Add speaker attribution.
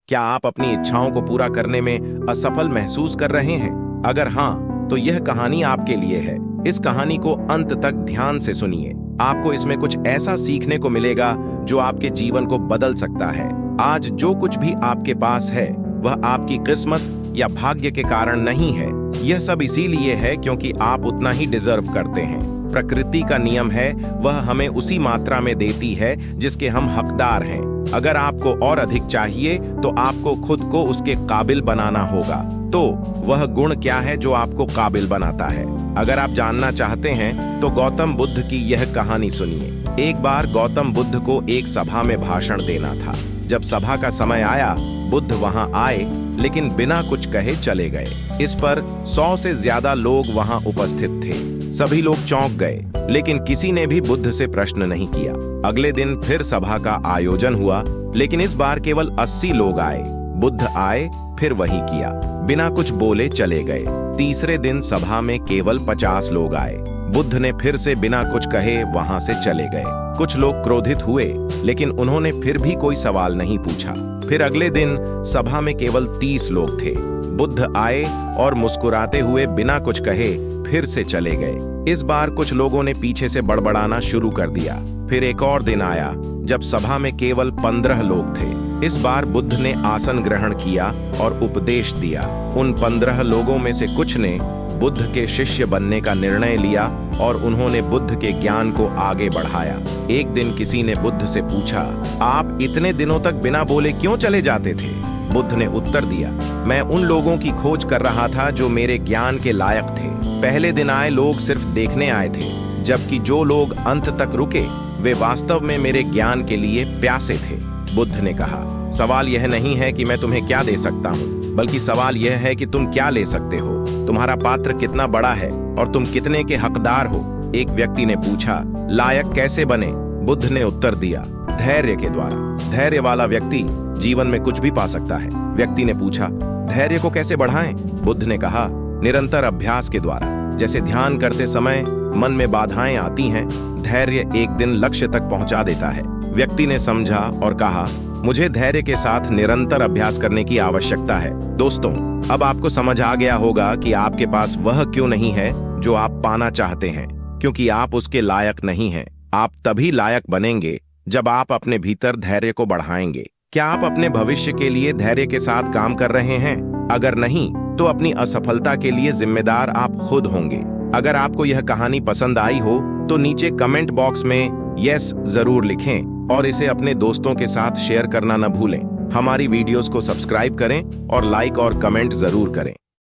Speaker 1: क्या आप अपनी इच्छाओं को पूरा करने में असफल महसूस कर रहे हैं? अगर हाँ, तो यह कहानी आपके लिए है। इस कहानी को अंत तक ध्यान से सुनिए। आपको इसमें कुछ ऐसा सीखने को मिलेगा जो आपके जीवन को बदल सकता है। आज जो कुछ भी आपके पास है वह आपकी किस्मत या भाग्य के कारण नहीं है। यह सब इसीलिए है क्योंकि आप उतना ही डिजर्व करते हैं। प्रकृति का नियम है, वह हमें उसी मात्रा में देती है जिसके हम हकदार हैं। अगर आपको और अधिक चाहिए तो आपको खुद को उसके काबिल बनाना होगा। तो वह गुण क्या है जो आपको काबिल बनाता है? अगर आप जानना चाहते हैं तो गौतम बुद्ध की यह कहानी सुनिए। एक बार गौतम बुद्ध को एक सभा में भाषण देना था। जब सभा का समय आया, बुद्ध वहां आए लेकिन बिना कुछ कहे चले गए। इस पर 100 से ज्यादा लोग वहां उपस्थित थे। सभी लोग चौंक गए, लेकिन किसी ने भी बुद्ध से प्रश्न नहीं किया। अगले दिन फिर सभा का आयोजन हुआ, लेकिन इस बार केवल 80 लोग आए। बुद्ध आए, फिर वही किया, बिना कुछ बोले चले गए। तीसरे दिन सभा में केवल 50 लोग आए। बुद्ध ने फिर से बिना कुछ कहे वहां से चले गए। कुछ लोग क्रोधित हुए, लेकिन उन्होंने फिर भी कोई सवाल नहीं पूछा। फिर अगले दिन सभा में केवल 30 लोग थे। बुद्ध आए और मुस्कुराते हुए बिना कुछ कहे फिर से चले गए। इस बार कुछ लोगों ने पीछे से बड़बड़ाना शुरू कर दिया। फिर एक और दिन आया जब सभा में केवल 15 लोग थे। इस बार बुद्ध ने आसन ग्रहण किया और उपदेश दिया। उन 15 लोगों में से कुछ ने बुद्ध के शिष्य बनने का निर्णय लिया और उन्होंने बुद्ध के ज्ञान को आगे बढ़ाया। एक दिन किसी ने बुद्ध से पूछा, आप इतने दिनों तक बिना बोले क्यों चले जाते थे? बुद्ध ने उत्तर दिया, मैं उन लोगों की खोज कर रहा था जो मेरे ज्ञान के लायक थे। पहले दिन आए लोग सिर्फ देखने आए थे, जबकि जो लोग अंत तक रुके वे वास्तव में मेरे ज्ञान के लिए प्यासे थे। बुद्ध ने कहा, सवाल यह नहीं है कि मैं तुम्हें क्या दे सकता हूँ, बल्कि सवाल यह है कि तुम क्या ले सकते हो। तुम्हारा पात्र कितना बड़ा है और तुम कितने के हकदार हो? एक व्यक्ति ने पूछा, लायक कैसे बने? बुद्ध ने उत्तर दिया, धैर्य के द्वारा। धैर्य वाला व्यक्ति जीवन में कुछ भी पा सकता है। व्यक्ति ने पूछा, धैर्य को कैसे बढ़ाएं? बुद्ध ने कहा, निरंतर अभ्यास के द्वारा। जैसे ध्यान करते समय मन में बाधाएं आती हैं, धैर्य एक दिन लक्ष्य तक पहुंचा देता है। व्यक्ति ने समझा और कहा, मुझे धैर्य के साथ निरंतर अभ्यास करने की आवश्यकता है। दोस्तों, अब आपको समझ आ गया होगा कि आपके पास वह क्यों नहीं है जो आप पाना चाहते हैं, क्योंकि आप उसके लायक नहीं हैं। आप तभी लायक बनेंगे जब आप अपने भीतर धैर्य को बढ़ाएंगे। क्या आप अपने भविष्य के लिए धैर्य के साथ काम कर रहे हैं? अगर नहीं, तो अपनी असफलता के लिए जिम्मेदार आप खुद होंगे। अगर आपको यह कहानी पसंद आई हो तो नीचे कमेंट बॉक्स में यस जरूर लिखें और इसे अपने दोस्तों के साथ शेयर करना न भूलें। हमारी वीडियोस को सब्सक्राइब करें और लाइक और कमेंट जरूर करें।